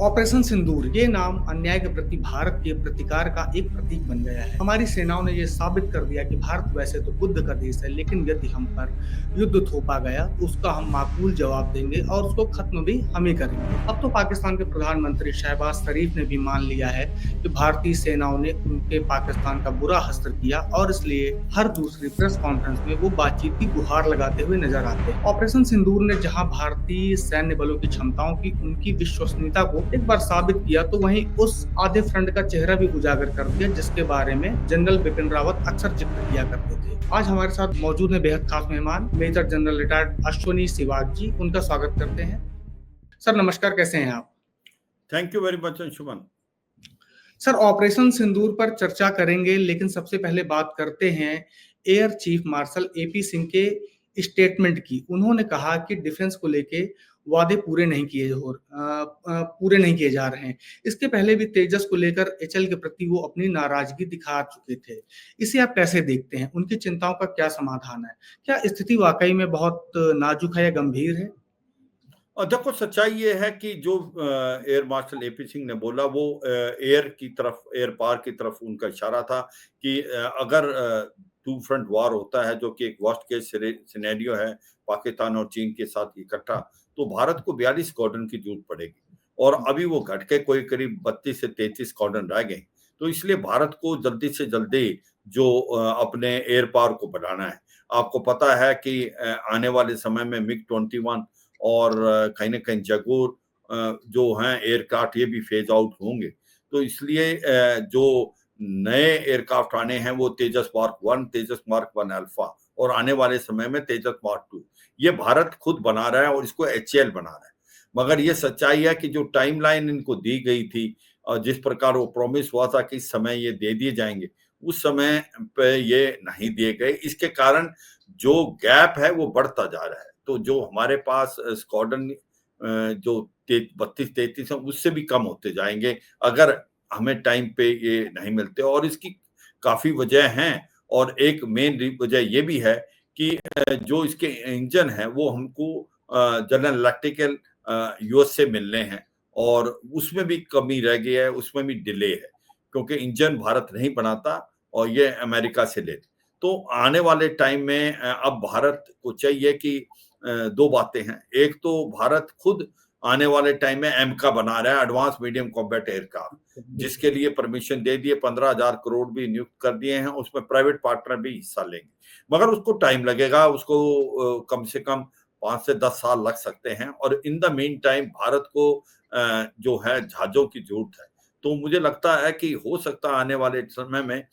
Operation सिंदूर ये नाम अन्याय के प्रति भारत के प्रतिकार का एक प्रतीक बन गया है। हमारी सेनाओं ने यह साबित कर दिया कि भारत वैसे तो बुद्ध का देश है, लेकिन यदि हम पर युद्ध थोपा गया तो उसका हम माकूल जवाब देंगे और उसको खत्म भी हम ही करेंगे। अब तो पाकिस्तान के प्रधानमंत्री शहबाज शरीफ ने भी मान लिया है कि भारतीय सेनाओं ने उनके पाकिस्तान का बुरा हश्र किया और इसलिए हर दूसरी प्रेस कॉन्फ्रेंस में वो बातचीत की गुहार लगाते हुए नजर आते हैं। ऑपरेशन सिंदूर ने जहां भारतीय सैन्य बलों की क्षमताओं की उनकी विश्वसनीयता को एक बार साबित किया, तो वहीं उस आधे फ्रंट का चेहरा भी उजागर कर दिया जिसके बारे में जनरल बिपिन रावत अक्सर जिक्र किया करते थे। आज हमारे साथ मौजूद है बेहद खास मेहमान major general retired Ashwani Siwag ji. उनका स्वागत करते हैं। सर नमस्कार, कैसे हैं आप? Thank you very much Anshuman. Sir operation Sindoor पर चर्चा करेंगे, लेकिन सबसे पहले बात करते हैं air chief marshal AP Singh के स्टेटमेंट की। उन्होंने कहा कि डिफेंस को लेके वादे पूरे नहीं किए जा रहे हैं। इसके पहले भी तेजस को लेकर एचएल के प्रति वो अपनी नाराजगी दिखा चुके थे। इसे आप कैसे देखते हैं? उनकी चिंताओं का क्या समाधान है? क्या स्थिति वाकई में बहुत नाजुक है या गंभीर है? और देखो, सच्चाई ये है कि जो एयर मार्शल एपी सिंह ने बोला वो एयर पार की तरफ उनका इशारा था कि अगर टू फ्रंट वार होता है, जो कि एक वर्स्ट केस सिनेरियो है पाकिस्तान और चीन के साथ इकट्ठा, तो भारत को 42 स्क्वाड्रन की जरूरत पड़ेगी और अभी वो घट के कोई करीब 32 से 33 स्क्वाड्रन रह गए। तो इसलिए भारत को जल्दी से जल्दी जो अपने एयर पावर को बढ़ाना है। आपको पता है कि आने वाले समय में मिग 21 और कहीं न कहीं जगूर जो हैं एयरक्राफ्ट, ये भी फेज आउट होंगे। तो इसलिए जो नए एयरक्राफ्ट आने हैं वो तेजस मार्क 1, तेजस मार्क 1 अल्फा और आने वाले समय में तेजस मार्क 2, ये भारत खुद बना रहा है और इसको एचएएल बना रहा है। मगर ये सच्चाई है कि जो टाइमलाइन इनको दी गई थी और जिस प्रकार वो प्रॉमिस हुआ था कि इस समय ये दे दिए जाएंगे, उस समय पे ये नहीं दिए गए। इसके कारण जो गैप है वो बढ़ता जा रहा है। तो जो हमारे पास स्क्वाड्रन जो 32-33 है, उससे भी कम होते जाएंगे अगर हमें टाइम पे ये नहीं मिलते। और इसकी काफी वजह हैं और एक मेन वजह ये भी है कि जो इसके इंजन है वो हमको जनरल इलेक्ट्रिकल यूएस से मिलने हैं और उसमें भी कमी रह गई है, उसमें भी डिले है क्योंकि इंजन भारत नहीं बनाता और ये अमेरिका से ले। तो आने वाले टाइम में अब भारत को चाहिए कि दो बातें हैं। एक तो भारत खुद आने वाले टाइम में एमका बना रहा है, एडवांस मीडियम कॉम्बैट एयरक्राफ्ट, जिसके लिए परमिशन दे दिए, 15,000 करोड़ भी नियुक्त कर दिए हैं, उसमें प्राइवेट पार्टनर भी हिस्सा लेंगे। मगर उसको टाइम लगेगा, उसको कम से कम 5 से 10 साल लग सकते हैं और in the mean time Bharat को जो है जहाजों की जरूरत है। तो मुझे लगता है कि हो सकता है आने वाले समय में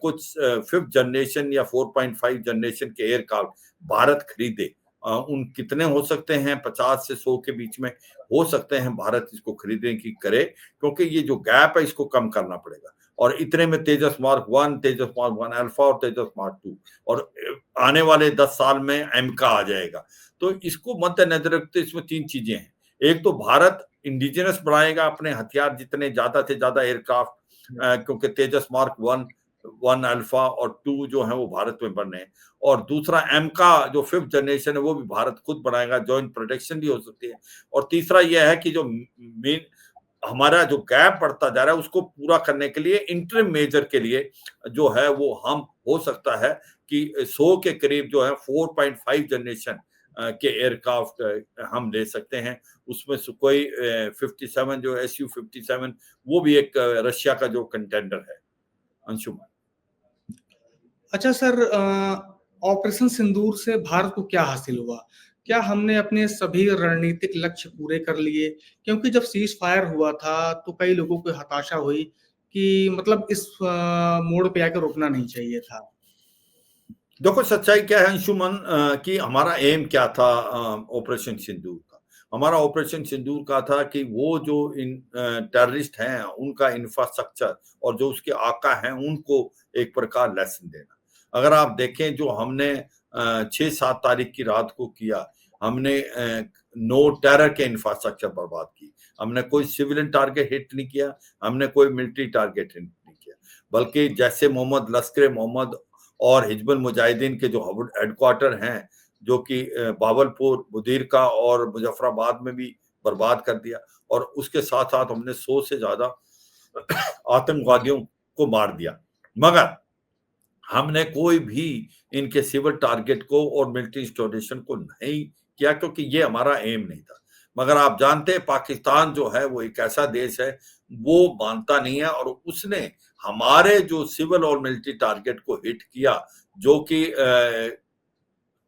कुछ 5th जनरेशन या 4.5 जनरेशन के एयरक्राफ्ट भारत खरीदे। उन कितने हो सकते हैं, 50 से 100 के बीच में हो सकते हैं भारत इसको खरीदने की करे, क्योंकि ये जो गैप है इसको कम करना पड़ेगा। और इतने में तेजस मार्क 1, तेजस मार्क 1 अल्फा और तेजस मार्क 2 और आने वाले 10 साल में एमका आ जाएगा। तो इसको मद्देनजर रखते इसमें 3 चीजें हैं। एक तो भारत इंडिजिनस बनाएगा अपने हथियार, जितने ज्यादा से ज्यादा एयरक्राफ्ट, क्योंकि तेजस मार्क 1 अल्फा और 2 जो है वो भारत में बने। और दूसरा एमका जो 5th जनरेशन है वो भी भारत खुद बनाएगा, जॉइंट प्रोटेक्शन भी हो सकती है। और तीसरा यह है कि जो मेन हमारा जो गैप बढ़ता जा रहा है उसको पूरा करने के लिए इंटरिम मेजर के लिए जो है वो हम हो सकता है कि 100 के करीब जो है 4.5 जनरेशन के एयरक्राफ्ट हम ले सकते हैं। उसमें सुखोई 57 जो SU-57 वो भी एक रशिया का जो कंटेंडर है। अंशुमान। अच्छा सर, ऑपरेशन सिंदूर से भारत को क्या हासिल हुआ? क्या हमने अपने सभी रणनीतिक लक्ष्य पूरे कर लिए? क्योंकि जब सीज फायर हुआ था तो कई लोगों को हताशा हुई कि मतलब इस मोड़ पे आकर रुकना नहीं चाहिए था। देखो, सच्चाई क्या है अंशुमन, कि हमारा एम क्या था ऑपरेशन सिंदूर का। हमारा ऑपरेशन सिंदूर का था कि वो जो इन टेररिस्ट हैं उनका इंफ्रास्ट्रक्चर और जो उसके आका हैं उनको एक प्रकार लेसन देना। अगर आप देखें जो हमने 6-7 तारीख की रात को किया, हमने नो टेरर के इंफ्रास्ट्रक्चर बर्बाद की। हमने कोई सिविलियन टारगेट हिट नहीं किया, हमने कोई मिलिट्री टारगेट हिट नहीं किया, बल्कि जैसे मोहम्मद, लश्कर मोहम्मद और हिजबुल मुजाहिदीन के जो हेडक्वार्टर हैं, जो कि बावलपुर, बुदीरका और मुजफ्फराबाद में भी बर्बाद कर दिया और उसके साथ-साथ हमने 100 से ज़्यादा आतंकवादियों को मार दिया। मगर हमने कोई भी इनके सिविल टारगेट को और मिलिट्री इंस्टॉलेशन को नहीं किया क्योंकि ये हमारा एम नहीं था। मगर आप जानते हैं पाकिस्तान जो है वो एक ऐसा देश है, वो मानता नहीं है और उसने हमारे जो सिविल और मिलिट्री टारगेट को हिट किया, जो कि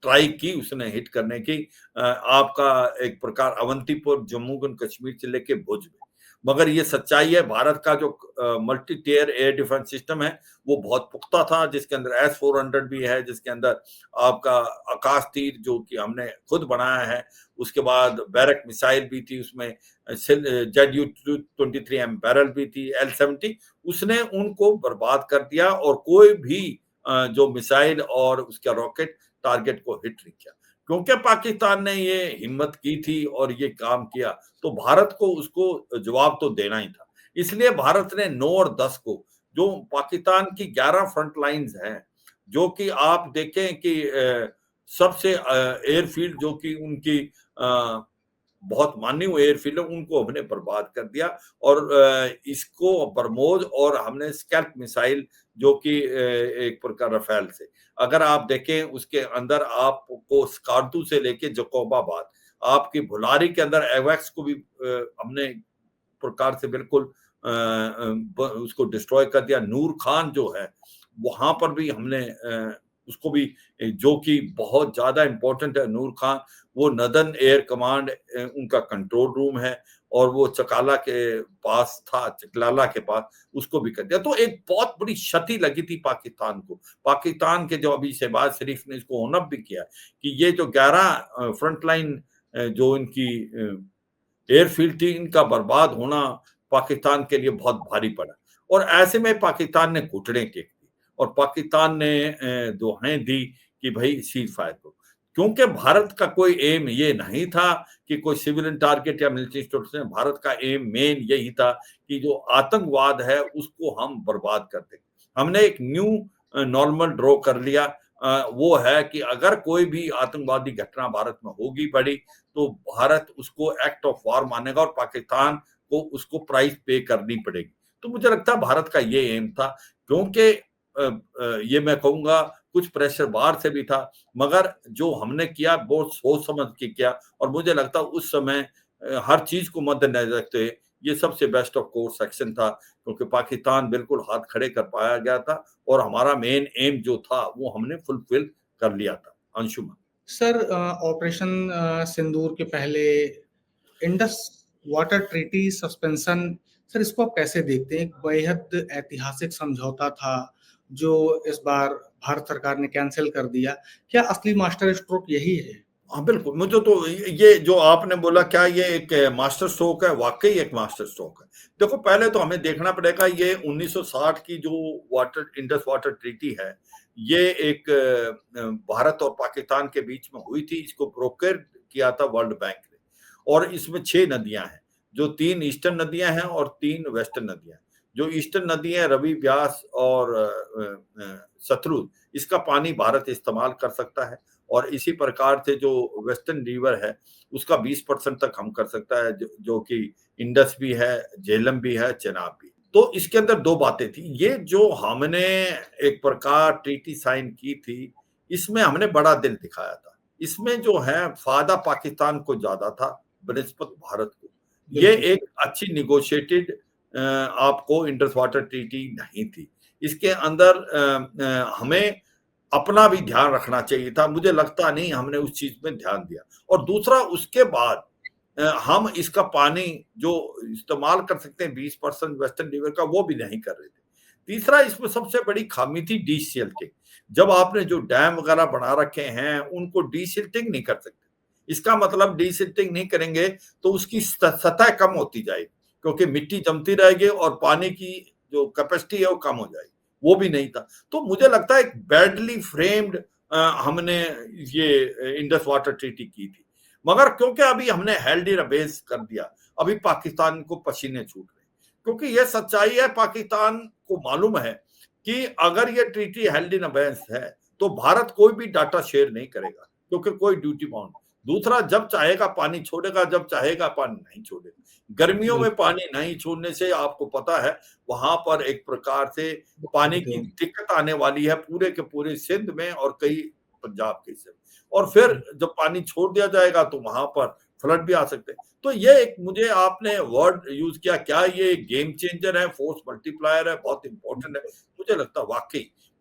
ट्राई की उसने हिट करने की, आपका एक प्रकार अवंतीपुर, जम्मू एंड कश्मीर से लेके भुज में। मगर ये सच्चाई है, भारत का जो multi tier air defence system है, वो बहुत पुख्ता था, जिसके अंदर S-400 भी है, जिसके अंदर आपका आकाश तीर जो कि हमने खुद बनाया है, उसके बाद बैरक मिसाइल भी थी उसमें, ZU-23M बैरल भी थी, L-70, उसने उनको बर्बाद कर दिया और कोई भी जो मिसाइल और उसका रॉकेट टारगेट को हिट नहीं किया। क्योंकि पाकिस्तान ने ये हिम्मत की थी और ये काम किया, तो भारत को उसको जवाब तो देना ही था। इसलिए भारत ने 9 और 10 को, जो पाकिस्तान की 11 फ्रंट लाइन्स हैं, जो कि आप देखें कि सबसे एयरफील्ड जो कि उनकी बहुत मानी हुई एयरफील्ड है, उनको हमने बर्बाद कर दिया और इसको बरमोज और हमने स्कैल्प मिसाइल जो कि एक प्रकार रफेल से, अगर आप देखें उसके अंदर आपको स्कार्दू से लेके जकोबाबाद, आपकी भुलारी के अंदर एवैक्स को भी हमने प्रकार से बिल्कुल उसको डिस्ट्रॉय कर दिया। नूर खान जो है, वहां पर भी हमने उसको भी, जो कि बहुत ज्यादा इंपॉर्टेंट है नूर खान, वो नदन एयर कमांड उनका कंट्रोल रूम है और वो चकाला के पास था, चकलाला के पास, उसको भी कर दिया। तो एक बहुत बड़ी क्षति लगी थी पाकिस्तान को। पाकिस्तान के जो अभी शहबाज शरीफ ने इसको ओन अप भी किया कि ये जो 11 फ्रंट लाइन जो इनकी एयरफील्ड थी, इनका बर्बाद होना पाकिस्तान के लिए बहुत भारी पड़ा और ऐसे में पाकिस्तान ने घुटने टेक दी और पाकिस्तान ने दुहाएं दी कि भाई सीज फायर करो, क्योंकि भारत का कोई एम ये नहीं था कि कोई सिविलियन टारगेट या मिलिट्री इंस्टॉलेशन। भारत का एम मेन यही था कि जो आतंकवाद है उसको हम बर्बाद कर दें। हमने एक न्यू नॉर्मल ड्रॉ कर लिया, वो है कि अगर कोई भी आतंकवादी घटना भारत में होगी बड़ी, तो भारत उसको एक्ट ऑफ वॉर मानेगा और पाकिस्तान को उसको प्राइस पे करनी पड़ेगी। तो मुझे लगता है भारत का ये एम था, क्योंकि ये मैं कहूंगा कुछ प्रेशर बाहर से भी था, मगर जो हमने किया बहुत सोच समझ के किया और मुझे लगता है उस समय हर चीज को मद्देनजर रखते हुए ये सबसे बेस्ट ऑफ कोर्स एक्शन था, क्योंकि पाकिस्तान बिल्कुल हाथ खड़े कर पाया गया था और हमारा मेन एम जो था वो हमने फुलफिल कर लिया था। अंशुमन सर, ऑपरेशन सिंदूर के पहले Indus water treaty suspension, sir इसको आप कैसे देखते हैं? एक बेहद ऐतिहासिक समझौता था जो इस बार भारत सरकार ने कैंसिल कर दिया। क्या असली मास्टर स्ट्रोक यही है? हाँ, बिल्कुल। मुझे तो ये जो आपने बोला, क्या ये एक मास्टर स्ट्रोक है? वाक़ई एक मास्टर स्ट्रोक है। देखो, पहले तो हमें देखना पड़ेगा, ये 1960 की जो इंडस वाटर ट्रीटी है, ये एक भारत और पाकिस्तान के बीच में हुई थी। इसको ब्रोकर किया था वर्ल्ड बैंक ने और इसमें 6 नदियाँ हैं, जो 3 ईस्टर्न नदियाँ हैं और 3 वेस्टर्न नदियाँ हैं। जो ईस्टर्न नदी है, रवि, ब्यास और सतलुज, इसका पानी भारत इस्तेमाल कर सकता है और इसी प्रकार से जो वेस्टर्न रिवर है उसका 20% तक हम कर सकता है, जो कि इंडस भी है, झेलम भी है, चेनाब भी। तो इसके अंदर 2 बातें थी। ये जो हमने एक प्रकार ट्रीटी साइन की थी, इसमें हमने बड़ा दिल दिखाया था। इसमें जो है फायदा पाकिस्तान को ज्यादा था बनिस्बत भारत को। ये एक अच्छी निगोशिएटेड आपको इंडस वाटर ट्रीटी नहीं थी। इसके अंदर हमें अपना भी ध्यान रखना चाहिए था। मुझे लगता नहीं हमने उस चीज में ध्यान दिया। और दूसरा, उसके बाद हम इसका पानी जो इस्तेमाल कर सकते हैं 20% वेस्टर्न रिवर का, वो भी नहीं कर रहे थे। तीसरा, इसमें सबसे बड़ी खामी थी डीसिल्टिंग। जब आपने जो डैम वगैरह बना रखे हैं उनको डीसिल्टिंग नहीं कर सकते। इसका मतलब डीसिल्टिंग नहीं करेंगे तो उसकी सतह कम होती जाएगी, क्योंकि मिट्टी जमती रहेगी और पानी की जो कैपेसिटी है वो कम हो जाएगी। वो भी नहीं था। तो मुझे लगता है एक बैडली फ्रेम्ड हमने ये इंडस वाटर ट्रीटी की थी। मगर क्योंकि अभी हमने हेल्ड इन अबेंस कर दिया, अभी पाकिस्तान को पसीने छूट रहे, क्योंकि ये सच्चाई है, पाकिस्तान को मालूम है कि अगर ये ट्रीटी हेल्ड इन अबेंस है तो भारत कोई भी डाटा शेयर नहीं करेगा, क्योंकि कोई ड्यूटी बाउंड। दूसरा, जब चाहेगा पानी छोड़ेगा, जब चाहेगा पानी नहीं छोड़ेगा। गर्मियों में बिल्कुल, पानी नहीं छोड़ने से आपको पता है वहाँ पर एक प्रकार से दिक्कत पानी होती की होगी। दिक्कत आने वाली है पूरे के पूरे सिंध में और कई पंजाब के हिस्से में। और फिर जब पानी छोड़ दिया जाएगा तो वहाँ पर फ्लड भी आ सकते हैं। तो ये एक मुझे आपने वर्ड यूज़ किया, क्या ये गेम चेंजर है, फोर्स मल्टीप्लायर है, बहुत इम्पोर्टेंट है। मुझे लगता है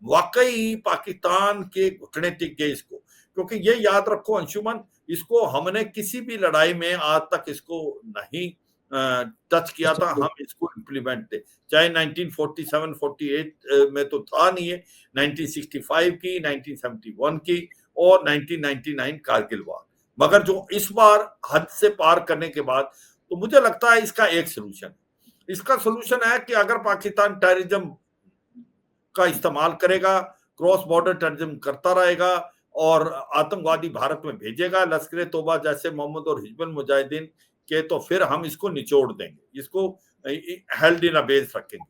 वाक़ई पाकिस्तान के घुटने टिक गए इसको। क्योंकि ये याद रखो अंशुमन, इसको हमने किसी भी लड़ाई में आज तक इसको नहीं टच किया था, हम इसको इम्प्लीमेंट थे। चाहे 1947-48 में तो था नहीं है, 1965 की, 1971 की और 1999 कारगिल वॉर। मगर जो इस बार हद से पार करने के बाद, तो मुझे लगता है इसका एक सॉल्यूशन, इसका सॉल्यूशन है कि अगर पाकिस्तान टेररिज्म का इस्तेमाल करेगा, क्रॉस बॉर्डर टेररिज्म करता रहेगा और आतंकवादी भारत में भेजेगा लश्कर ए तौबा जैसे मोहम्मद और हिजबुल मुजाहिदीन के, तो फिर हम इसको निचोड़ देंगे, इसको हेल्ड इन अबेस रखेंगे।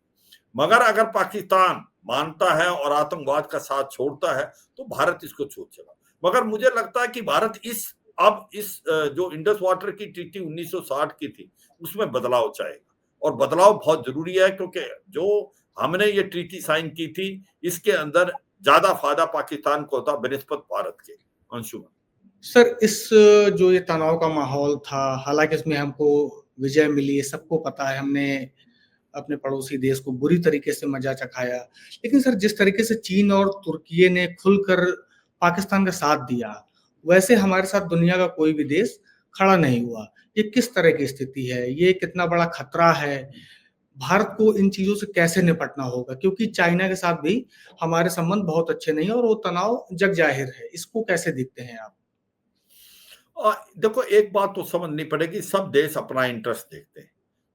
मगर अगर पाकिस्तान मानता है और आतंकवाद का साथ छोड़ता है तो भारत इसको छोड़ चला। मगर मुझे लगता है कि भारत इस जो इंडस वाटर की ट्रीटी 1960 की थी उसमें बदलाव चाहेगा और बदलाव बहुत जरूरी है, क्योंकि जो हमने ये ट्रीटी साइन की थी इसके अंदर ज्यादा फायदा पाकिस्तान को था बनिस्बत भारत के। अंशुमन, सर, इस जो ये तनाव का माहौल था, हालाँकि इसमें हमको विजय मिली, ये सबको पता है, हमने अपने पड़ोसी देश को बुरी तरीके से मज़ा चखाया। लेकिन सर, जिस तरीके से चीन और तुर्की ने खुलकर पाकिस्तान का साथ दिया, वैसे हमारे साथ दुनिया का कोई भी देश खड़ा नहीं हुआ। ये किस तरह की स्थिति है? ये कितना बड़ा खतरा है? भारत को इन चीज़ों से कैसे निपटना होगा? क्योंकि चाइना के साथ भी हमारे संबंध बहुत अच्छे नहीं हैं और वो तनाव जग ज़ाहिर है। इसको कैसे देखते हैं आप? देखो एक बात तो समझनी पड़ेगी, सब देश अपना इंटरेस्ट देखते हैं,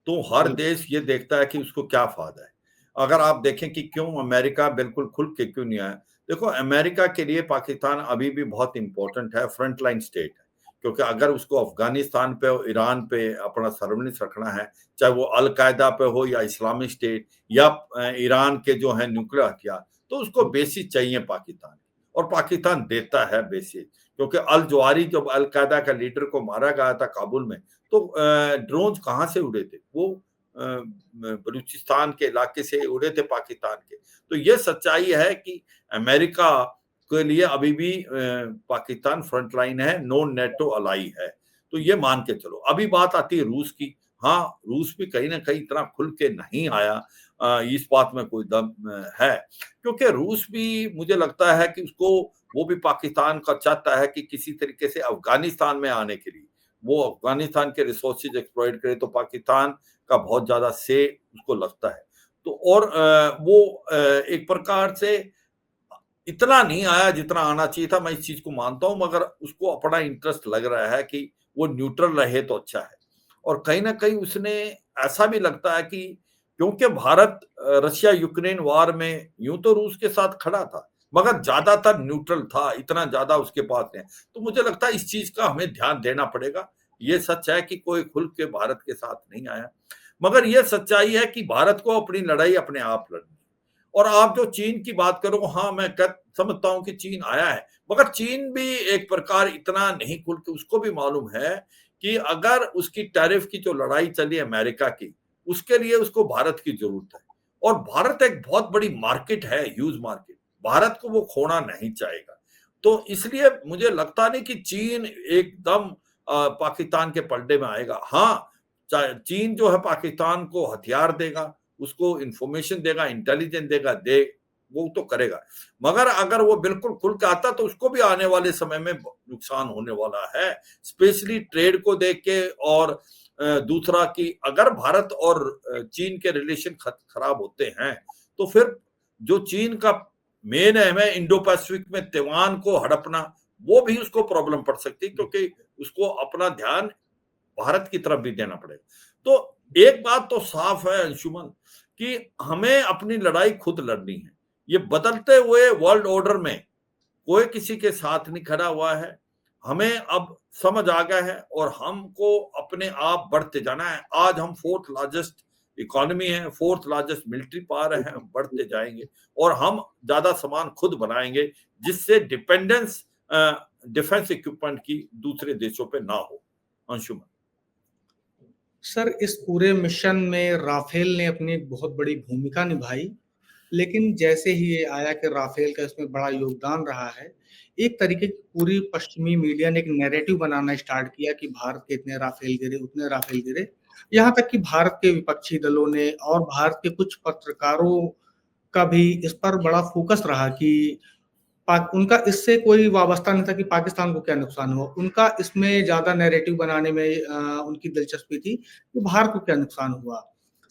तो हर बिल्कुल, देश ये देखता है कि उसको क्या फायदा है। अगर आप देखें कि क्यों अमेरिका बिल्कुल खुल के क्यों नहीं आया, देखो अमेरिका के लिए पाकिस्तान अभी भी बहुत इंपॉर्टेंट है, फ्रंट लाइन स्टेट है। क्योंकि अगर उसको अफगानिस्तान पे और ईरान पे अपना सर्वनिस रखना है, चाहे वो अल कायदा पे हो या इस्लामिक स्टेट या ईरान के जो है न्यूक्लियर हथियार, तो उसको बेसिस चाहिए पाकिस्तान, और पाकिस्तान देता है बेसिस। क्योंकि अल जवारी जब अल कायदा का लीडर को मारा गया था काबुल में, तो ड्रोन कहाँ से उड़े थे, वो बलूचिस्तान के इलाके से उड़े थे पाकिस्तान के। तो ये सच्चाई है कि अमेरिका के लिए अभी भी पाकिस्तान फ्रंट लाइन है, नॉन नेटो अलाई है, तो ये मान के चलो। अभी बात आती है रूस की। हाँ, रूस भी कहीं ना कहीं इतना खुल के नहीं आया, इस बात में कोई दम है, क्योंकि रूस भी मुझे लगता है कि उसको, वो भी पाकिस्तान का चाहता है कि किसी तरीके से अफगानिस्तान में आने के लिए वो अफगानिस्तान के रिसोर्सेज एक्सप्लॉइट करे, तो पाकिस्तान का बहुत ज्यादा से उसको लगता है। तो और वो एक प्रकार से इतना नहीं आया जितना आना चाहिए था, मैं इस चीज को मानता हूं, मगर उसको अपना इंटरेस्ट लग रहा है कि वो न्यूट्रल रहे तो अच्छा है। और कहीं ना कहीं उसने, ऐसा भी लगता है कि क्योंकि भारत रशिया यूक्रेन वार में यूं तो रूस के साथ खड़ा था, मगर ज्यादातर न्यूट्रल था, इतना ज्यादा उसके पास है। तो मुझे लगता है इस चीज का हमें ध्यान देना पड़ेगा। ये सच है कि कोई खुल के भारत के साथ नहीं आया, मगर यह सच्चाई है कि भारत को अपनी लड़ाई अपने आप लड़नी। और आप जो चीन की बात करो, हाँ मैं समझता हूं कि चीन आया है, मगर चीन भी एक प्रकार इतना नहीं खुल के, उसको भी मालूम है कि अगर उसकी टैरिफ की जो लड़ाई चली अमेरिका की, उसके लिए उसको भारत की जरूरत है। और भारत एक बहुत बड़ी मार्केट है, ह्यूज मार्केट, भारत को वो खोना नहीं चाहेगा। तो इसलिए मुझे लगता नहीं कि चीन एकदम पाकिस्तान के पलड़े में आएगा। हाँ, चीन जो है पाकिस्तान को हथियार देगा, उसको इंफॉर्मेशन देगा, इंटेलिजेंस देगा, वो तो करेगा। मगर अगर वो बिल्कुल खुल के आता तो उसको भी आने वाले समय में नुकसान होने वाला है, स्पेशली ट्रेड को देख के। और दूसरा कि अगर भारत और चीन के रिलेशन खराब होते हैं तो फिर जो चीन का मेन एम है इंडो पैसिफिक में ताइवान को हड़पना, वो भी उसको प्रॉब्लम पड़ सकती है, क्योंकि उसको अपना ध्यान भारत की तरफ भी देना पड़ेगा। तो एक बात तो साफ है अंशुमन कि हमें अपनी लड़ाई खुद लड़नी है। ये बदलते हुए वर्ल्ड ऑर्डर में कोई किसी के साथ नहीं खड़ा हुआ है। हमें अब समझ आ गया है और हमको अपने आप बढ़ते जाना है। आज हम फोर्थ लार्जेस्ट इकोनॉमी है, फोर्थ लार्जेस्ट मिलिट्री पावर है, हम बढ़ते जाएंगे और हम ज्यादा सामान खुद बनाएंगे, जिससे डिपेंडेंस डिफेंस इक्विपमेंट की दूसरे देशों पे ना हो। अंशुमन। सर, इस पूरे मिशन में राफेल ने अपनी एक बहुत बड़ी भूमिका निभाई, लेकिन जैसे ही ये आया कि राफेल का इसमें बड़ा योगदान रहा है, एक तरीके की पूरी पश्चिमी मीडिया ने एक नैरेटिव बनाना स्टार्ट किया कि भारत के इतने राफेल गिरे, उतने राफेल गिरे। यहाँ तक कि भारत के विपक्षी दलों ने और भारत के कुछ पत्रकारों का भी इस पर बड़ा फोकस रहा कि उनका इससे कोई वाबस्ता नहीं था कि पाकिस्तान को क्या नुकसान हुआ। उनका इसमें ज़्यादा नैरेटिव बनाने में उनकी दिलचस्पी थी कि भारत को क्या नुकसान हुआ।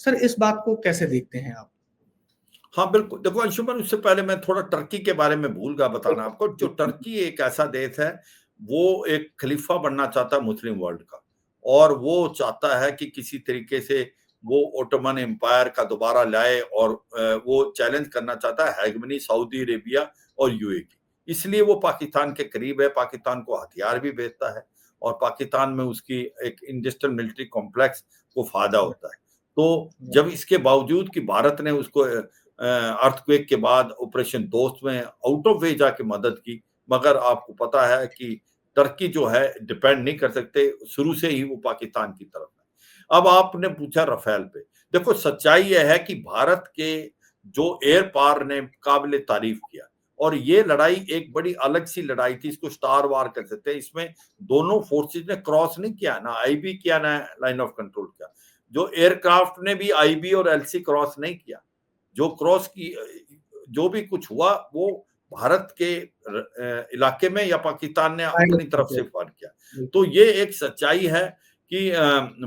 सर, इस बात को कैसे देखते हैं आप? हाँ, बिल्कुल। देखो अंशुमन, उससे पहले मैं थोड़ा टर्की के बारे में भूल गया बताना आपको। जो टर्की एक ऐसा देश है, वो एक खलीफा बनना चाहता है मुस्लिम वर्ल्ड का, और वो चाहता है कि किसी तरीके से वो ओटोमन एम्पायर का दोबारा लाए, और वो चैलेंज करना चाहता है हेगमनी सऊदी अरेबिया और यूएई की। इसलिए वो पाकिस्तान के करीब है, पाकिस्तान को हथियार भी भेजता है, और पाकिस्तान में उसकी एक इंडस्ट्रियल मिलिट्री कॉम्प्लेक्स को फ़ायदा होता है। तो जब इसके बावजूद कि भारत ने उसको अर्थक्वेक के बाद ऑपरेशन दोस्त में आउट ऑफ वे जाके मदद की, मगर आपको पता है कि टर्की जो है डिपेंड नहीं कर सकते, शुरू से ही वो पाकिस्तान की तरफ है। अब आपने पूछा रफेल पे, देखो सच्चाई यह है कि भारत के जो एयर पावर ने काबिल तारीफ किया, और ये लड़ाई एक बड़ी अलग सी लड़ाई थी, इसको स्टार वार कर सकते हैं। इसमें दोनों फोर्सेज ने क्रॉस नहीं किया, ना आईबी किया ना लाइन ऑफ कंट्रोल किया। जो एयरक्राफ्ट ने भी आईबी और एलसी क्रॉस नहीं किया। जो क्रॉस की जो भी कुछ हुआ वो भारत के इलाके में या पाकिस्तान ने अपनी तरफ से फायर किया। तो ये एक सच्चाई है कि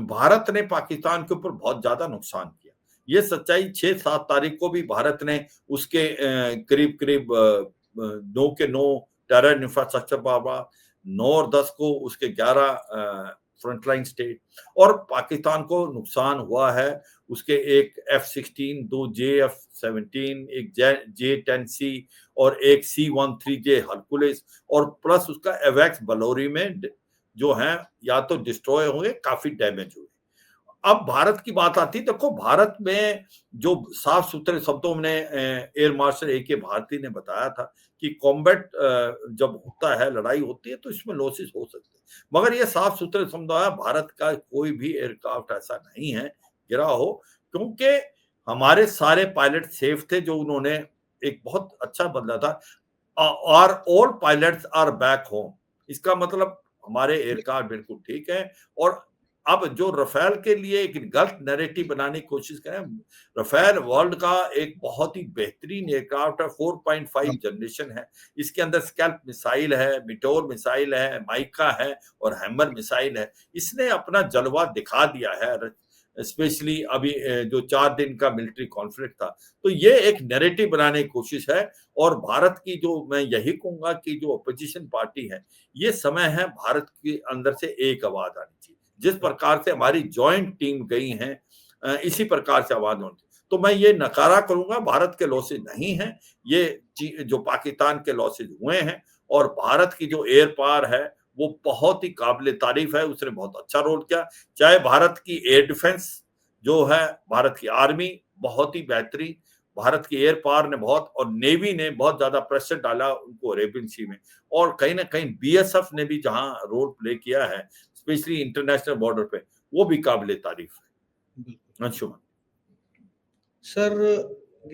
भारत ने पाकिस्तान के ऊपर बहुत ज्यादा नुकसान किया। ये सच्चाई 6-7 तारीख को भी भारत ने उसके करीब करीब 9 के 9 टेरर इंफ्रास्ट्रक्चर बाबा, 9 और 10 को उसके 11 फ्रंटलाइन स्टेट, और पाकिस्तान को नुकसान हुआ है उसके एक F-16, 2 JF-17, एक J-10C और एक C-13J हरकुलिस, और प्लस उसका एवेक्स बलौरी में जो है या तो डिस्ट्रॉय हुए, काफी डैमेज हुए। अब भारत की बात आती है, देखो भारत में जो साफ सुथरे शब्दों में एयर मार्शल AK भारती ने बताया था कि कॉम्बैट जब होता है, लड़ाई होती है, तो इसमें लॉसेस हो सकते हैं, मगर ये साफ सुथरे शब्द है, भारत का कोई भी एयरक्राफ्ट ऐसा नहीं है गिरा हो, क्योंकि हमारे सारे पायलट सेफ थे। जो उन्होंने एक बहुत अच्छा बदला था, और all pilots are back home, इसका मतलब हमारे एयरक्राफ्ट बिल्कुल ठीक है। और अब जो रफेल के लिए एक गलत नैरेटिव बनाने की कोशिश करें, रफेल वर्ल्ड का एक बहुत ही बेहतरीन एयरक्राफ्ट है, 4.5 जनरेशन है। इसके अंदर स्कैल्प मिसाइल है, मिटोर मिसाइल है, माइका है और हैमर मिसाइल है। इसने अपना जलवा दिखा दिया है, स्पेशली अभी जो 4 दिन का मिलिट्री कॉन्फ्लिक्ट था। तो ये एक नैरेटिव बनाने की कोशिश है, और भारत की जो मैं यही कहूंगा कि जो अपोजिशन पार्टी है, ये समय है भारत के अंदर से एक आवाज आनी चाहिए। जिस प्रकार से हमारी जॉइंट टीम गई है, इसी प्रकार से आवाज होनी चाहिए। तो मैं ये नकारा करूंगा, भारत के लॉसेज नहीं है, ये जो पाकिस्तान के लॉसेज हुए हैं, और भारत की जो एयर पावर है वो बहुत ही काबिल तारीफ है, उसने बहुत अच्छा रोल किया। चाहे भारत की एयर डिफेंस जो है, भारत की आर्मी बहुत ही बेहतरीन, भारत की एयर पावर ने बहुत, और नेवी ने बहुत ज्यादा प्रेशर डाला उनको अरेबियन सी में, और कहीं ना कहीं BSF ने भी जहां रोल प्ले किया है, स्पेशली इंटरनेशनल बॉर्डर पे, वो भी काबिल तारीफ है। अंशुमन। सर,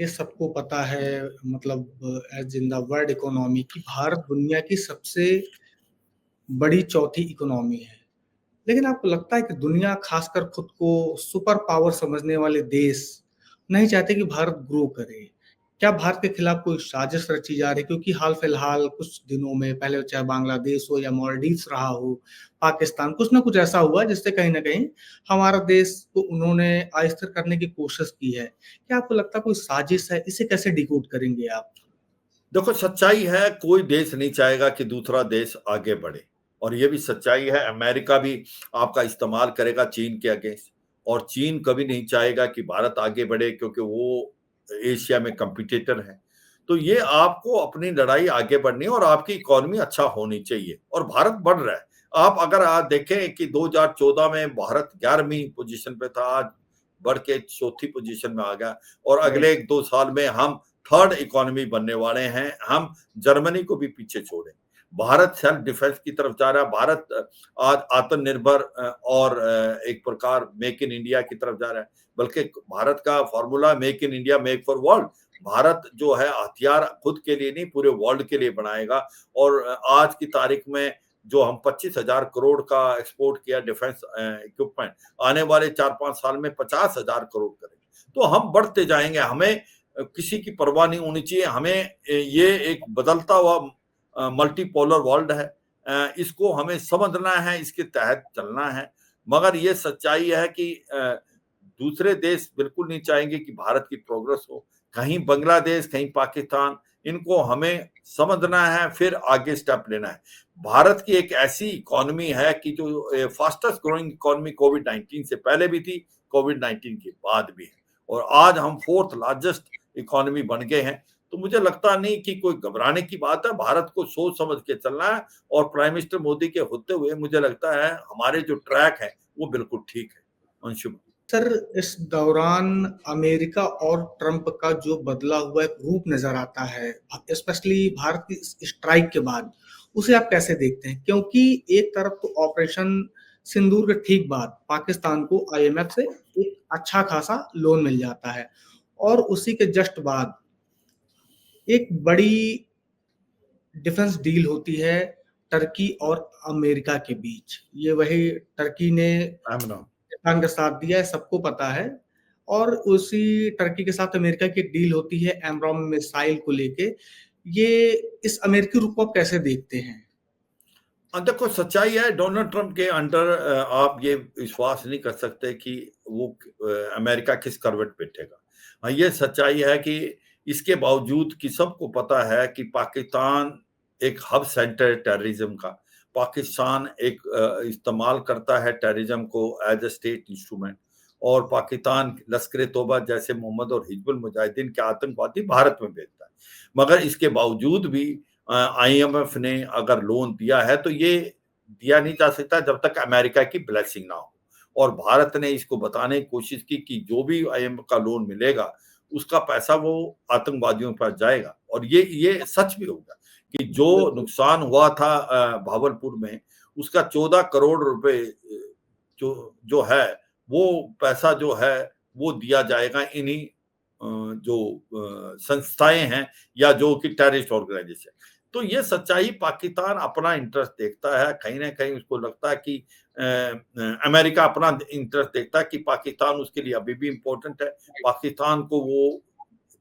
ये सबको पता है, मतलब as in the world economy की भारत दुनिया की सबसे बड़ी चौथी इकोनॉमी है। लेकिन आपको लगता है कि दुनिया, खासकर खुद को सुपर पावर समझने वाले देश, नहीं चाहते कि भारत ग्रो करे? क्या भारत के खिलाफ कोई साजिश रची जा रही है? क्योंकि हाल फिलहाल कुछ दिनों में, पहले चाहे बांग्लादेश हो या मालदीव्स रहा हो, पाकिस्तान, कुछ ना कुछ ऐसा हुआ जिससे कहीं ना कहीं हमारा देश को उन्होंने अस्थिर करने की कोशिश की है। क्या आपको लगता है कोई साजिश है? इसे कैसे डिकोड करेंगे आप? देखो सच्चाई है, कोई देश नहीं चाहेगा कि दूसरा देश आगे बढ़े, और ये भी सच्चाई है अमेरिका भी आपका इस्तेमाल करेगा चीन के अगेंस्ट, और चीन कभी नहीं चाहेगा कि भारत आगे बढ़े, क्योंकि वो एशिया में कंपिटिटर है। तो ये आपको अपनी लड़ाई आगे बढ़नी है, और आपकी इकोनॉमी अच्छा होनी चाहिए, और भारत बढ़ रहा है। आप अगर आज देखें कि 2014 में भारत 11वीं पोजीशन पे था, आज बढ़ के चौथी पोजीशन में आ गया, और अगले 2 साल में हम थर्ड इकोनॉमी बनने वाले हैं, हम जर्मनी को भी पीछे छोड़े। भारत सेल्फ डिफेंस की तरफ जा रहा है, भारत आज आत्मनिर्भर और एक प्रकार मेक इन इंडिया की तरफ जा रहा है। बल्कि भारत का formula make in India, make for world. Bharat जो है हथियार खुद के लिए नहीं, पूरे वर्ल्ड के लिए बनाएगा। और आज की तारीख में जो हम 25,000 करोड़ का एक्सपोर्ट किया डिफेंस इक्विपमेंट, आने वाले 4-5 साल में 50,000 करोड़ करेंगे। तो हम बढ़ते जाएंगे, हमें किसी की परवाह नहीं होनी चाहिए। हमें ये एक बदलता हुआ मल्टीपोलर वर्ल्ड है, इसको हमें समझना है, इसके तहत चलना है। मगर ये सच्चाई है कि दूसरे देश बिल्कुल नहीं चाहेंगे कि भारत की प्रोग्रेस हो। कहीं बांग्लादेश, कहीं पाकिस्तान, इनको हमें समझना है, फिर आगे स्टेप लेना है। भारत की एक ऐसी इकोनॉमी है कि जो फास्टेस्ट ग्रोइंग इकोनॉमी कोविड-19 से पहले भी थी, कोविड-19 के बाद भी है, और आज हम 4th लार्जेस्ट इकोनॉमी बन गए हैं। तो मुझे लगता नहीं कि कोई घबराने की बात है, भारत को सोच समझ के चलना है। और प्राइम मिनिस्टर मोदी के होते हुए मुझे लगता है हमारे जो ट्रैक है वो बिल्कुल ठीक है। अंशुम। सर, इस दौरान अमेरिका और ट्रंप का जो बदला हुआ एक रूप नजर आता है, स्पेशली भारत की स्ट्राइक के बाद, उसे आप कैसे देखते हैं? क्योंकि एक तरफ तो ऑपरेशन सिंदूर के ठीक बाद पाकिस्तान को आईएमएफ से एक अच्छा खासा लोन मिल जाता है, और उसी के जस्ट बाद एक बड़ी डिफेंस डील होती है टर्की और अमेरिका के बीच। ये वही टर्की ने पाकिस्तान का साथ दिया है, सबको पता है। और उसी टर्की के साथ अमेरिका की डील होती है एमरॉम मिसाइल को लेके। ये इस अमेरिकी रुख को आप कैसे देखते हैं? देखो सच्चाई है, डोनाल्ड ट्रंप के अंडर आप ये विश्वास नहीं कर सकते कि वो अमेरिका किस करवट पे बैठेगा। ये सच्चाई है कि इसके बावजूद कि सबको पता है कि पाकिस्तान एक हब सेंटर है टेररिज्म का। पाकिस्तान एक इस्तेमाल करता है टेररिज्म को एज अ स्टेट इंस्ट्रूमेंट, और पाकिस्तान लश्कर-ए-तौबा जैसे मोहम्मद और हिजबुल मुजाहिदीन के आतंकवादी भारत में भेजता है। मगर इसके बावजूद भी आईएमएफ ने अगर लोन दिया है तो ये दिया नहीं जा सकता जब तक अमेरिका की ब्लेसिंग ना हो। और भारत ने इसको बताने की कोशिश की कि जो भी आईएमएफ का लोन मिलेगा उसका पैसा वो आतंकवादियों पर जाएगा, और ये सच भी होगा कि जो नुकसान हुआ था भावलपुर में, उसका 14 करोड़ रुपए जो जो है वो पैसा जो है वो दिया जाएगा इन्हीं जो संस्थाएं हैं या जो कि टेररिस्ट ऑर्गेनाइजेशन। तो ये सच्चाई, पाकिस्तान अपना इंटरेस्ट देखता है, कहीं ना कहीं उसको लगता है कि अमेरिका अपना इंटरेस्ट देखता है कि पाकिस्तान उसके लिए अभी भी इम्पोर्टेंट है। पाकिस्तान को वो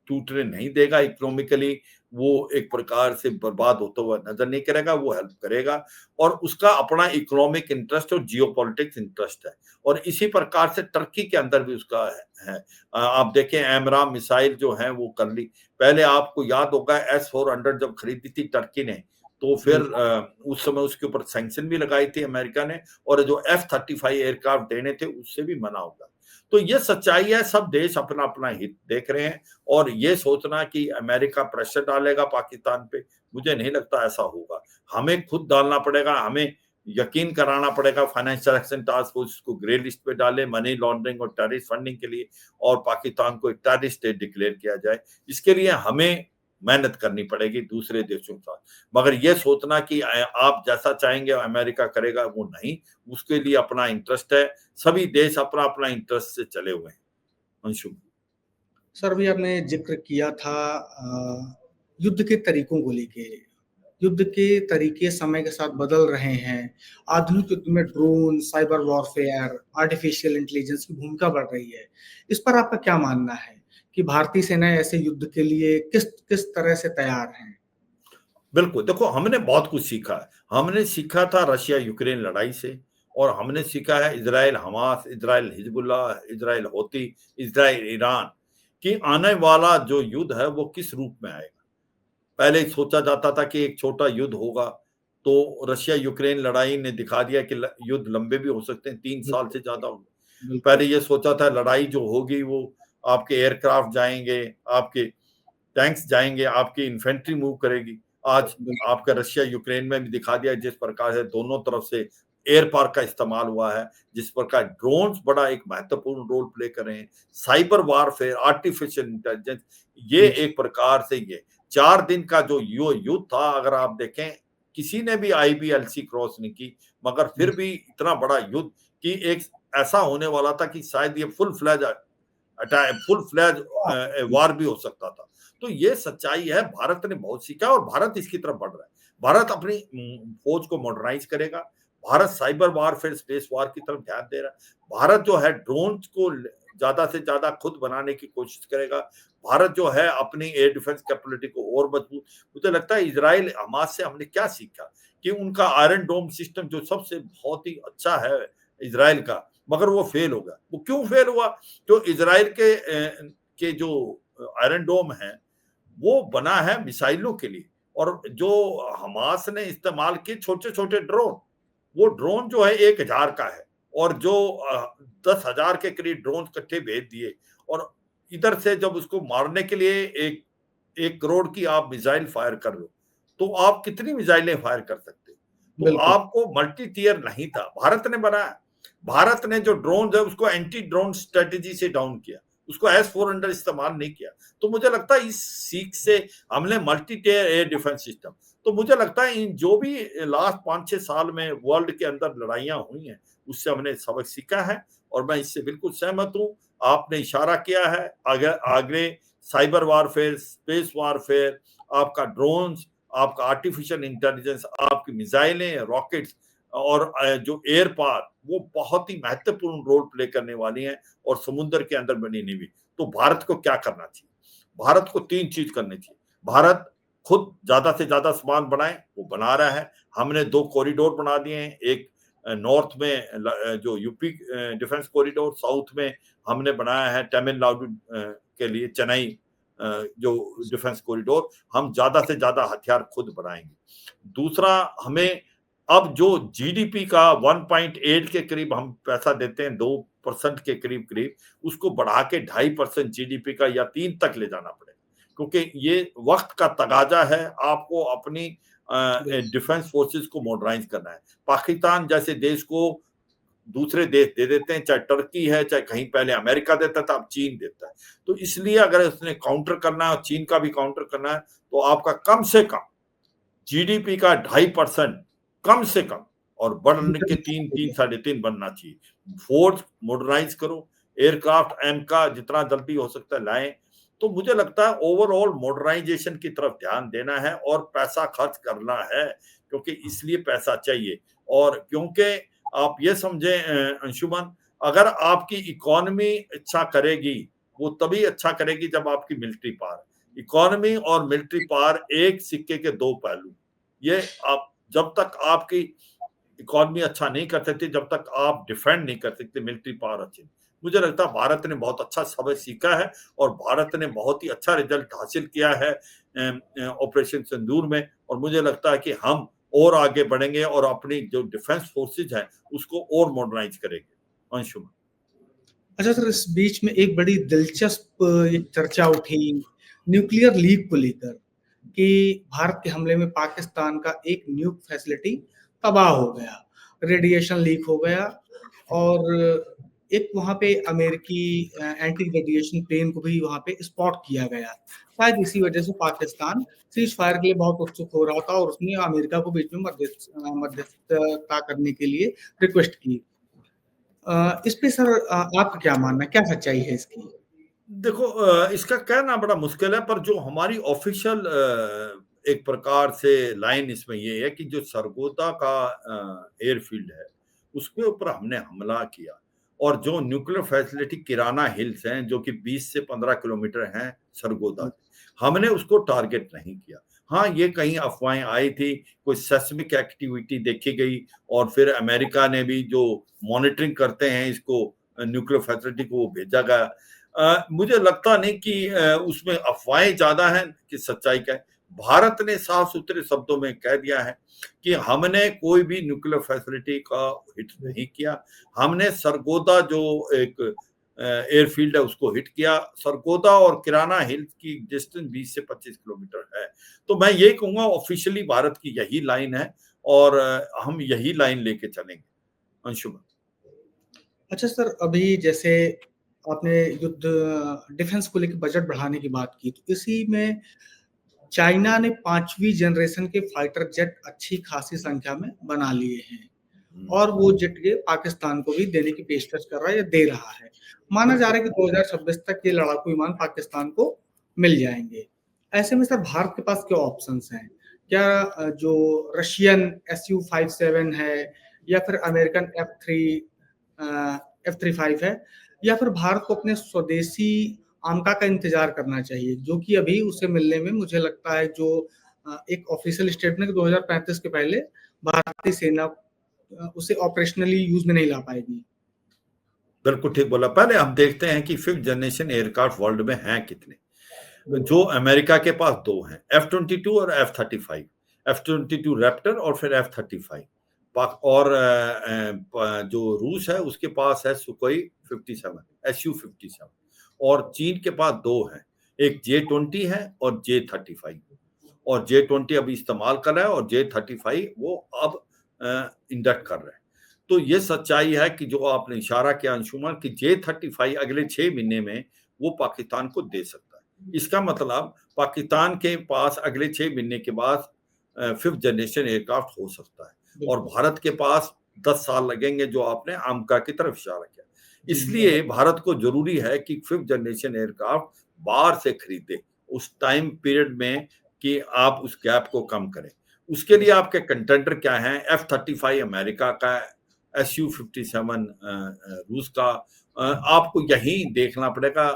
टूटने नहीं देगा इकोनॉमिकली, वो एक प्रकार से बर्बाद होता हुआ नजर नहीं करेगा, वो हेल्प करेगा। और उसका अपना इकोनॉमिक इंटरेस्ट और जियोपॉलिटिक्स इंटरेस्ट है, और इसी प्रकार से टर्की के अंदर भी उसका है। आप देखें एमराम मिसाइल जो है वो कर ली। पहले आपको याद होगा S-400 जब खरीदी थी टर्की ने, तो फिर उस समय उसके ऊपर सैंक्शन भी लगाई थी अमेरिका ने, और जो F-35 एयरक्राफ्ट देने थे उससे भी मना होगा। तो ये सच्चाई है, सब देश अपना अपना हित देख रहे हैं। और ये सोचना कि अमेरिका प्रेशर डालेगा पाकिस्तान पे, मुझे नहीं लगता ऐसा होगा। हमें खुद डालना पड़ेगा, हमें यकीन कराना पड़ेगा फाइनेंशियल एक्शन टास्क फोर्स को ग्रे लिस्ट पे डाले मनी लॉन्ड्रिंग और टेररिस्ट फंडिंग के लिए, और पाकिस्तान को एक टेररिस्ट स्टेट डिक्लेयर किया जाए। इसके लिए हमें मेहनत करनी पड़ेगी दूसरे देशों के साथ। मगर ये सोचना कि आप जैसा चाहेंगे अमेरिका करेगा, वो नहीं। उसके लिए अपना इंटरेस्ट है, सभी देश अपना अपना इंटरेस्ट से चले हुए हैं। अंशुम। सर, भी आपने जिक्र किया था युद्ध के तरीकों को लेके। युद्ध के तरीके समय के साथ बदल रहे हैं। आधुनिक युद्ध में drone, cyber warfare, artificial intelligence की भूमिका बढ़ रही है। इस पर आपका क्या मानना है कि भारतीय सेनाएं ऐसे युद्ध के लिए किस किस तरह से तैयार हैं? बिल्कुल, देखो हमने बहुत कुछ सीखा है। हमने सीखा था रशिया यूक्रेन लड़ाई से, और हमने सीखा है Israel Hamas, Israel Hezbollah, Israel हौती, Israel Iran, कि आने वाला जो युद्ध है वो किस रूप में आएगा। पहले सोचा जाता था कि एक छोटा युद्ध होगा, तो रशिया यूक्रेन लड़ाई ने दिखा दिया कि युद्ध लंबे भी हो सकते हैं, 3 साल से ज़्यादा हो। पहले ये सोचा था लड़ाई जो होगी वो आपके एयरक्राफ्ट जाएँगे, आपके टैंक्स जाएँगे, आपकी इन्फेंट्री मूव करेगी। आज आपका रशिया यूक्रेन में भी दिखा दिया जिस प्रकार से दोनों तरफ से एयर पावर का इस्तेमाल हुआ है, जिस प्रकार ड्रोन्स बड़ा एक महत्वपूर्ण रोल प्ले कर रहे हैं, साइबर वारफेयर, आर्टिफिशियल इंटेलिजेंस, ये एक प्रकार से ये 4 दिन का जो युद्ध था, अगर आप देखें किसी ने भी आईबीएलसी क्रॉस नहीं की, मगर फिर भी इतना बड़ा युद्ध कि एक ऐसा होने वाला था कि शायद ये फुल फ्लैज वार भी हो सकता था। तो ये सच्चाई है, भारत ने बहुत सीखा और भारत इसकी तरफ बढ़ रहा है। भारत अपनी फौज को मॉडर्नाइज करेगा, भारत साइबर वारफेयर, स्पेस वार की तरफ ध्यान दे रहा है। भारत जो है ड्रोन्स को ज़्यादा से ज़्यादा खुद बनाने की कोशिश करेगा। भारत जो है अपनी एयर डिफेंस कैपेबिलिटी को और मजबूत, मुझे लगता है इज़राइल हमास से हमने क्या सीखा कि उनका आयरन डोम सिस्टम जो सबसे बहुत ही अच्छा है इज़राइल का, मगर वो फेल हो गया। वो क्यों फेल हुआ? तो इज़राइल के जो आयरन डोम है, वो बना है मिसाइलों के लिए, और जो हमास ने इस्तेमाल किए छोटे-छोटे ड्रोन, वो ड्रोन जो है 1000 का है, और जो 10,000 के करीब ड्रोन इकट्ठे भेज दिए, और इधर से जब उसको मारने के लिए 1 करोड़ की आप मिसाइल फायर कर रहे हो, तो आप कितनी मिसाइलें फायर कर सकते हो? तो बिल्कुल। आपको मल्टी टियर नहीं था, भारत ने बनाया। भारत ने जो ड्रोन है उसको एंटी ड्रोन स्ट्रेटजी से डाउन किया, उसको S-400 इस्तेमाल नहीं किया। तो मुझे लगता है इस सीख से हमने multi tier air defence system, तो मुझे लगता है इन जो भी लास्ट 5-6 साल में वर्ल्ड के अंदर लड़ाइयाँ हुई हैं, उससे हमने सबक सीखा है, और मैं इससे बिल्कुल सहमत हूँ। आपने इशारा किया है, अगर आगे साइबर वारफेयर, स्पेस वारफेयर, आपका ड्रोन्स, आपका आर्टिफिशियल इंटेलिजेंस, आपकी मिसाइलें, रॉकेट्स, और जो एयर पावर, वो बहुत ही महत्वपूर्ण रोल प्ले करने वाली हैं, और समुद्र के अंदर बनी नेवी। तो भारत को क्या करना चाहिए? भारत को 3 चीज़ करनी चाहिए। भारत खुद ज़्यादा से ज़्यादा सामान बनाए, वो बना रहा है। हमने 2 कॉरिडोर बना दिए हैं, एक नॉर्थ में जो यूपी डिफेंस कॉरिडोर, साउथ में हमने बनाया है तमिलनाडु के लिए चेन्नई जो डिफेंस कॉरिडोर, हम ज़्यादा से ज़्यादा हथियार खुद बनाएँगे। दूसरा, हमें अब जो जीडीपी का 1.8 के करीब हम पैसा देते हैं, 2% के करीब-करीब, उसको बढ़ा के 2.5% जीडीपी का या 3 तक ले जाना पड़ेगा। क्योंकि ये वक़्त का तगाज़ा है, आपको अपनी डिफेंस फोर्सेस को मॉडर्नाइज़ करना है। पाकिस्तान जैसे देश को दूसरे देश दे देते हैं, चाहे टर्की है, चाहे कहीं पहले अमेरिका देता था, अब चीन देता है। तो इसलिए अगर उसने काउंटर करना है और चीन का भी काउंटर करना है, तो आपका कम से कम जीडीपी का 2.5% कम से कम, और बढ़ने के 3 साढ़े 3 बनना चाहिए। फोर्स मॉडर्नाइज करो, एयरक्राफ्ट एम का जितना जल्दी हो सकता है लाएं। तो मुझे लगता है ओवरऑल मॉडर्नाइजेशन की तरफ ध्यान देना है और पैसा खर्च करना है, क्योंकि इसलिए पैसा चाहिए। और क्योंकि आप ये समझें अंशुमन, अगर आपकी इकोनॉमी अच्छा करेगी, वो तभी अच्छा करेगी जब आपकी मिलिट्री पावर, इकोनॉमी और मिलिट्री पावर एक सिक्के के 2 पहलू। ये आप जब तक आपकी इकोनॉमी अच्छा नहीं कर सकते, जब तक आप डिफेंड नहीं कर सकते मिलिट्री पावर अच्छी। मुझे लगता है भारत ने बहुत अच्छा सबक सीखा है, और भारत ने बहुत ही अच्छा रिजल्ट हासिल किया है ऑपरेशन सिंदूर में, और मुझे लगता है कि हम और आगे बढ़ेंगे और अपनी जो डिफेंस फोर्सेज है उसको और मॉडर्नाइज करेंगे। अंशुमन। अच्छा सर, इस बीच में एक बड़ी दिलचस्प एक चर्चा उठी न्यूक्लियर लीक को लेकर कि भारत के हमले में पाकिस्तान का एक न्यूक फैसिलिटी तबाह हो गया, रेडिएशन लीक हो गया, और एक वहाँ पे अमेरिकी एंटी रेडिएशन प्लेन को भी वहाँ पे स्पॉट किया गया। शायद इसी वजह से पाकिस्तान सीज़ फायर के लिए बहुत उत्सुक हो रहा था और उसने अमेरिका को बीच में मध्यस्थता करने के लिए रिक्वेस्ट की। इस पे सर आपका क्या मानना है? क्या सच्चाई है इसकी? देखो, इसका कहना बड़ा मुश्किल है, पर जो हमारी ऑफिशियल एक प्रकार से लाइन इसमें ये है कि जो सरगोदा का एयरफील्ड है, उसके ऊपर हमने हमला किया, और जो न्यूक्लियर फैसिलिटी किराना हिल्स हैं, जो कि 20 से 15 किलोमीटर हैं सरगोदा से, हमने उसको टारगेट नहीं किया। हाँ, ये कहीं अफ़वाहें आई थी, कोई सेस्मिक एक्टिविटी देखी गई, और फिर अमेरिका ने भी जो मॉनिटरिंग करते हैं इसको न्यूक्लियर फैसिलिटी को, वो भेजा गया। मुझे लगता नहीं कि उसमें अफ़वाहें ज़्यादा हैं कि सच्चाई क्या है। भारत ने साफ-सुथरे शब्दों में कह दिया है कि हमने कोई भी न्यूक्लियर फैसिलिटी का हिट नहीं किया। हमने सरगोदा जो एक एयरफील्ड है उसको हिट किया। सरगोदा और किराना हिल्स की डिस्टेंस 20 से 25 किलोमीटर है। तो मैं यही कहूँगा ऑफ़िशियली भारत की यही लाइन है, और हम यही लाइन लेके चलेंगे। अंशुमन। अच्छा सर, अभी जैसे आपने युद्ध डिफेंस को लेके बजट बढ़ाने की बात की, तो इसी में चाइना ने 5वीं जनरेशन के फाइटर जेट अच्छी खासी संख्या में बना लिए हैं और वो जेट ये पाकिस्तान को भी देने की पेशकश कर रहा है या दे रहा है। माना जा रहा है कि 2026 तक ये लड़ाकू विमान पाकिस्तान को मिल जाएंगे। ऐसे में सर भारत के पास क्या ऑप्शंस हैं? क्या जो रशियन Su-57 है या फिर अमेरिकन F-35 है या फिर भारत को अपने स्वदेशी आमका का इंतजार करना चाहिए, जो कि अभी उसे मिलने में मुझे लगता है जो एक ऑफिशियल स्टेटमेंट कि 2035 के पहले भारतीय सेना उसे ऑपरेशनली यूज में नहीं ला पाएगी। बिल्कुल ठीक बोला। पहले हम देखते हैं कि 5th जनरेशन एयरक्राफ्ट वर्ल्ड में हैं कितने। जो अमेरिका के पास 2 हैं, F-22 और F-35। F-22 रैप्टर और फिर F-35। और जो रूस है उसके पास है सुखोई 57, Su-57। और चीन के पास 2 हैं, एक J-20 है और J-35। और J-20 अभी इस्तेमाल कर रहा है और J-35 वो अब इंडक्ट कर रहा है। तो ये सच्चाई है कि जो आपने इशारा किया अंशुमन कि J-35 अगले 6 महीने में वो पाकिस्तान को दे सकता है। इसका मतलब पाकिस्तान के पास अगले 6 महीने के बाद 5th जनरेशन एयरक्राफ्ट हो सकता है और भारत के पास 10 साल लगेंगे, जो आपने आमका की तरफ इशारा किया। इसलिए भारत को जरूरी है कि 5th जनरेशन एयरक्राफ्ट बाहर से खरीदे उस टाइम पीरियड में कि आप उस गैप को कम करें। उसके लिए आपके कंटेंडर क्या हैं? F-35 अमेरिका का, Su-57 रूस का। आपको यही देखना पड़ेगा।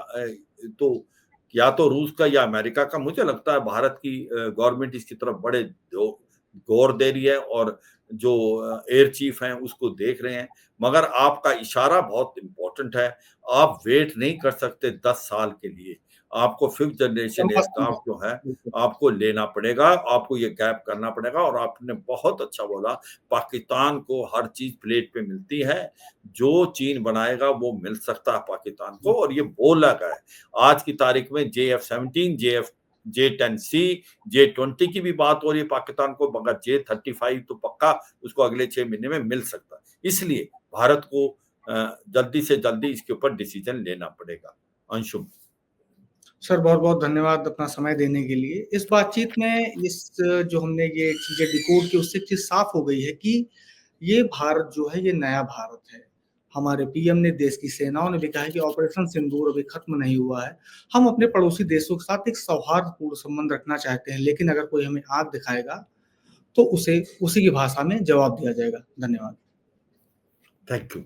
तो या तो रूस का या अमेरिका का। मुझे लगता है भारत की गवर्नमेंट इसकी तरफ बड़े गौर दे रही है और जो एयर चीफ हैं उसको देख रहे हैं। मगर आपका इशारा बहुत इम्पोर्टेंट है। आप वेट नहीं कर सकते 10 साल के लिए। आपको 5th जनरेशन एयरक्राफ्ट जो है आपको लेना पड़ेगा, आपको ये गैप करना पड़ेगा। और आपने बहुत अच्छा बोला, पाकिस्तान को हर चीज प्लेट पे मिलती है। जो चीन बनाएगा वो मिल सकता है पाकिस्तान को, और ये बोला गया है। आज की तारीख में JF-17, J-10C, J-20 की भी बात हो रही है पाकिस्तान को, मगर J-35 तो पक्का उसको अगले 6 महीने में मिल सकता है। इसलिए भारत को जल्दी से जल्दी इसके ऊपर डिसीजन लेना पड़ेगा। अंशुम सर बहुत-बहुत धन्यवाद अपना समय देने के लिए। इस बातचीत में जो हमने ये चीज़ें डिकोड की उससे एक चीज़ साफ हो गई है कि ये भारत जो है ये नया भारत है। हमारे पीएम ने, देश की सेनाओं ने भी कहा है कि ऑपरेशन सिंदूर अभी खत्म नहीं हुआ है। हम अपने पड़ोसी देशों के साथ एक सौहार्दपूर्ण संबंध रखना चाहते हैं, लेकिन अगर कोई हमें आग दिखाएगा तो उसे उसी की भाषा में जवाब दिया जाएगा। धन्यवाद। Thank you.